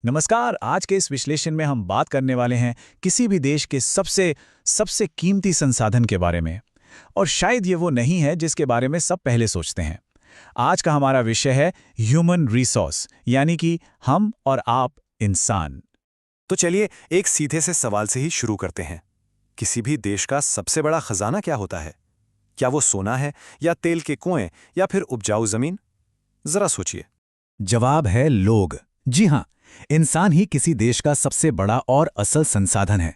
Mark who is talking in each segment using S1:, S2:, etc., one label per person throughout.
S1: नमस्कार। आज के इस विश्लेषण में हम बात करने वाले हैं किसी भी देश के सबसे सबसे कीमती संसाधन के बारे में। और शायद ये वो नहीं है जिसके बारे में सब पहले सोचते हैं। आज का हमारा विषय है ह्यूमन रिसोर्स, यानी कि हम और आप, इंसान।
S2: तो चलिए एक सीधे से सवाल से ही शुरू करते हैं। किसी भी देश का सबसे बड़ा खजाना क्या होता है? क्या वो सोना है, या तेल के कुएं, या फिर उपजाऊ जमीन? जरा सोचिए।
S1: जवाब है लोग। जी हाँ, इंसान ही किसी देश का सबसे बड़ा और असल संसाधन है।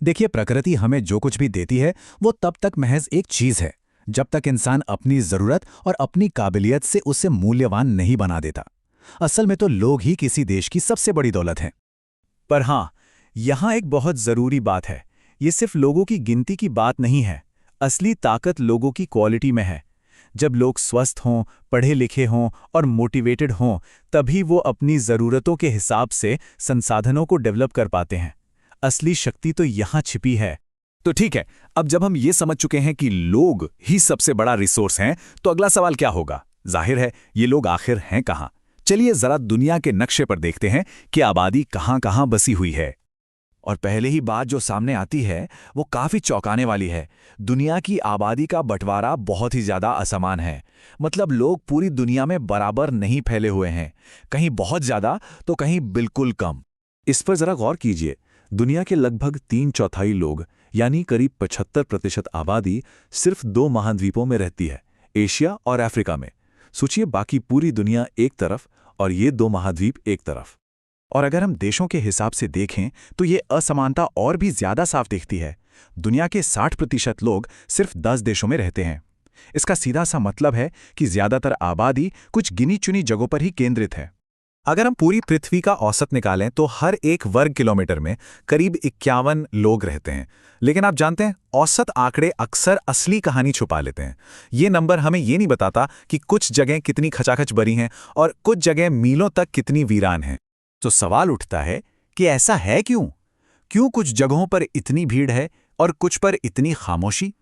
S1: देखिए, प्रकृति हमें जो कुछ भी देती है वो तब तक महज एक चीज है जब तक इंसान अपनी जरूरत और अपनी काबिलियत से उसे मूल्यवान नहीं बना देता। असल में तो लोग ही किसी देश की सबसे बड़ी दौलत हैं। पर हाँ, यहाँ एक बहुत जरूरी बात है। ये सिर्फ लोगों की गिनती की बात नहीं है। असली ताकत लोगों की क्वालिटी में है। जब लोग स्वस्थ हों, पढ़े लिखे हों और मोटिवेटेड हों, तभी वो अपनी ज़रूरतों के हिसाब से संसाधनों को डेवलप कर पाते हैं। असली शक्ति तो यहाँ छिपी है।
S2: तो ठीक है, अब जब हम ये समझ चुके हैं कि लोग ही सबसे बड़ा रिसोर्स हैं, तो अगला सवाल क्या होगा? जाहिर है, ये लोग आखिर हैं कहाँ? चलिए जरा दुनिया के नक्शे पर देखते हैं कि आबादी कहाँ कहाँ बसी हुई है। और पहले ही बात जो सामने आती है वो काफी चौंकाने वाली है। दुनिया की आबादी का बंटवारा बहुत ही ज्यादा असमान है। मतलब लोग पूरी दुनिया में बराबर नहीं फैले हुए हैं, कहीं बहुत ज्यादा तो कहीं बिल्कुल कम। इस पर जरा गौर कीजिए। दुनिया के लगभग 3/4 लोग, यानी करीब 75% आबादी सिर्फ 2 महाद्वीपों में रहती है, एशिया और अफ्रीका में। सोचिए, बाकी पूरी दुनिया एक तरफ और ये 2 महाद्वीप एक तरफ। और अगर हम देशों के हिसाब से देखें तो ये असमानता और भी ज्यादा साफ दिखती है। दुनिया के 60% लोग सिर्फ 10 देशों में रहते हैं। इसका सीधा सा मतलब है कि ज्यादातर आबादी कुछ गिनी चुनी जगहों पर ही केंद्रित है। अगर हम पूरी पृथ्वी का औसत निकालें तो हर 1 वर्ग किलोमीटर में करीब 51 लोग रहते हैं। लेकिन आप जानते हैं, औसत आंकड़े अक्सर असली कहानी छुपा लेते हैं। ये नंबर हमें ये नहीं बताता कि कुछ जगह कितनी खचाखच भरी हैं और कुछ जगह मीलों तक कितनी वीरान हैं। तो सवाल उठता है कि ऐसा है क्यों? क्यों कुछ जगहों पर इतनी भीड़ है और कुछ पर इतनी खामोशी?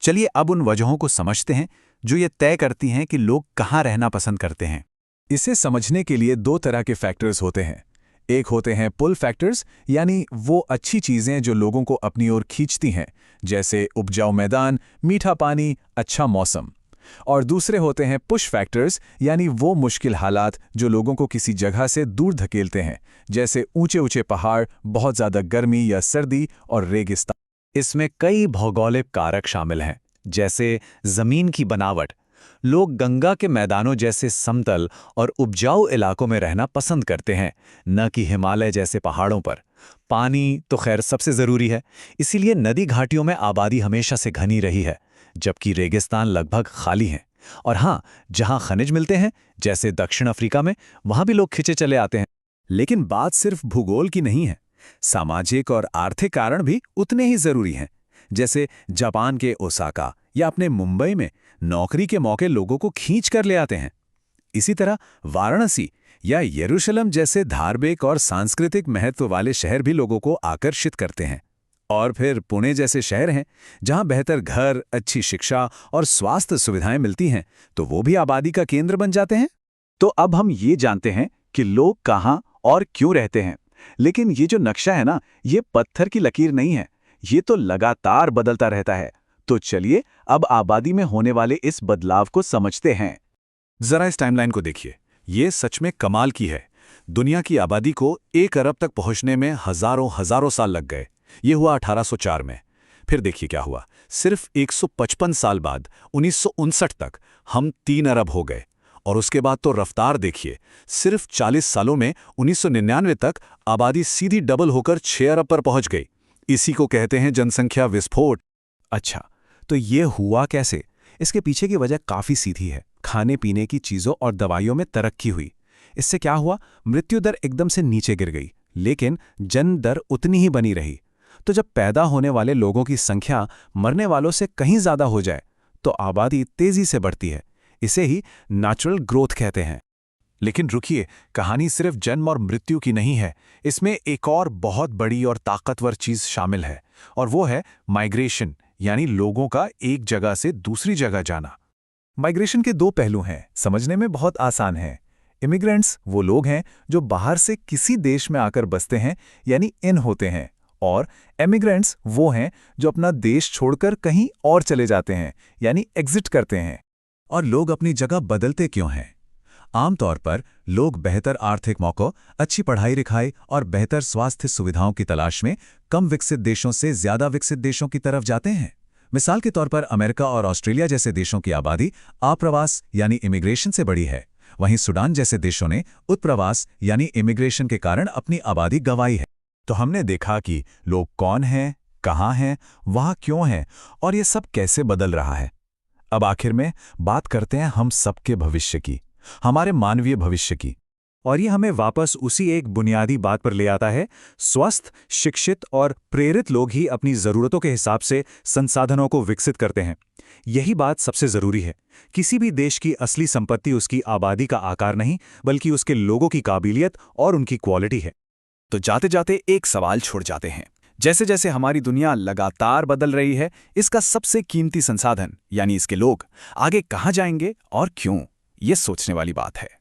S2: चलिए अब उन वजहों को समझते हैं जो ये तय करती हैं कि लोग कहाँ रहना पसंद करते हैं। इसे समझने के लिए 2 तरह के फैक्टर्स होते हैं। एक होते हैं पुल फैक्टर्स, यानी वो अच्छी चीजें जो लोगों को अपनी ओर खींचती हैं, जैसे उपजाऊ मैदान, मीठा पानी, अच्छा मौसम। और दूसरे होते हैं पुश फैक्टर्स, यानी वो मुश्किल हालात जो लोगों को किसी जगह से दूर धकेलते हैं, जैसे ऊंचे ऊंचे पहाड़, बहुत ज्यादा गर्मी या सर्दी और रेगिस्तान। इसमें कई भौगोलिक कारक शामिल हैं, जैसे जमीन की बनावट। लोग गंगा के मैदानों जैसे समतल और उपजाऊ इलाकों में रहना पसंद करते हैं, न कि हिमालय जैसे पहाड़ों पर। पानी तो खैर सबसे जरूरी है, इसीलिए नदी घाटियों में आबादी हमेशा से घनी रही है, जबकि रेगिस्तान लगभग खाली हैं। और हाँ, जहां खनिज मिलते हैं, जैसे दक्षिण अफ्रीका में, वहां भी लोग खिंचे चले आते हैं। लेकिन बात सिर्फ भूगोल की नहीं है। सामाजिक और आर्थिक कारण भी उतने ही जरूरी हैं। जैसे जापान के ओसाका या अपने मुंबई में नौकरी के मौके लोगों को खींच कर ले आते हैं। इसी तरह वाराणसी या यरूशलेम जैसे धार्मिक और सांस्कृतिक महत्व वाले शहर भी लोगों को आकर्षित करते हैं। और फिर पुणे जैसे शहर हैं, जहां बेहतर घर, अच्छी शिक्षा और स्वास्थ्य सुविधाएं मिलती हैं, तो वो भी आबादी का केंद्र बन जाते हैं। तो अब हम ये जानते हैं कि लोग कहां और क्यों रहते हैं। लेकिन ये जो नक्शा है ना, ये पत्थर की लकीर नहीं है, ये तो लगातार बदलता रहता है। तो चलिए अब आबादी में होने वाले इस बदलाव को समझते हैं। जरा इस टाइमलाइन को देखिए, ये सच में कमाल की है। दुनिया की आबादी को 1 अरब तक पहुंचने में हजारों साल लग गए। ये हुआ 1804 में। फिर देखिए क्या हुआ, सिर्फ 155 साल बाद 1959 तक हम 3 अरब हो गए। और उसके बाद तो रफ्तार देखिए, सिर्फ 40 सालों में 1999 तक आबादी सीधी डबल होकर 6 अरब पर पहुंच गई। इसी को कहते हैं जनसंख्या विस्फोट। अच्छा, तो ये हुआ कैसे? इसके पीछे की वजह काफी सीधी है। खाने पीने की चीजों और दवाइयों में तरक्की हुई। इससे क्या हुआ, मृत्यु दर एकदम से नीचे गिर गई, लेकिन जन्म दर उतनी ही बनी रही। तो जब पैदा होने वाले लोगों की संख्या मरने वालों से कहीं ज्यादा हो जाए, तो आबादी तेजी से बढ़ती है। इसे ही नेचुरल ग्रोथ कहते हैं। लेकिन रुकिए, कहानी सिर्फ जन्म और मृत्यु की नहीं है। इसमें एक और बहुत बड़ी और ताकतवर चीज शामिल है, और वो है माइग्रेशन, यानी लोगों का एक जगह से दूसरी जगह जाना। माइग्रेशन के 2 पहलू हैं, समझने में बहुत आसान है। इमिग्रेंट्स वो लोग हैं जो बाहर से किसी देश में आकर बसते हैं, यानी इन होते हैं। और एमिग्रेंट्स वो हैं जो अपना देश छोड़कर कहीं और चले जाते हैं, यानी एग्जिट करते हैं।
S1: और लोग अपनी जगह बदलते क्यों हैं? आमतौर पर लोग बेहतर आर्थिक मौकों, अच्छी पढ़ाई लिखाई और बेहतर स्वास्थ्य सुविधाओं की तलाश में कम विकसित देशों से ज्यादा विकसित देशों की तरफ जाते हैं। मिसाल के तौर पर अमेरिका और ऑस्ट्रेलिया जैसे देशों की आबादी आप्रवास यानी इमिग्रेशन से बढ़ी है। वहीं सूडान जैसे देशों ने उत्प्रवास यानी इमिग्रेशन के कारण अपनी आबादी गंवाई है।
S2: तो हमने देखा कि लोग कौन हैं, कहाँ हैं, वहाँ क्यों हैं और ये सब कैसे बदल रहा है। अब आखिर में बात करते हैं हम सबके भविष्य की, हमारे मानवीय भविष्य की। और ये हमें वापस उसी एक बुनियादी बात पर ले आता है, स्वस्थ, शिक्षित और प्रेरित लोग ही अपनी ज़रूरतों के हिसाब से संसाधनों को विकसित करते हैं। यही बात सबसे ज़रूरी है। किसी भी देश की असली संपत्ति उसकी आबादी का आकार नहीं, बल्कि उसके लोगों की काबिलियत और उनकी क्वालिटी है। तो जाते जाते एक सवाल छोड़ जाते हैं। जैसे जैसे हमारी दुनिया लगातार बदल रही है, इसका सबसे कीमती संसाधन यानी इसके लोग आगे कहाँ जाएंगे और क्यों, ये सोचने वाली बात है।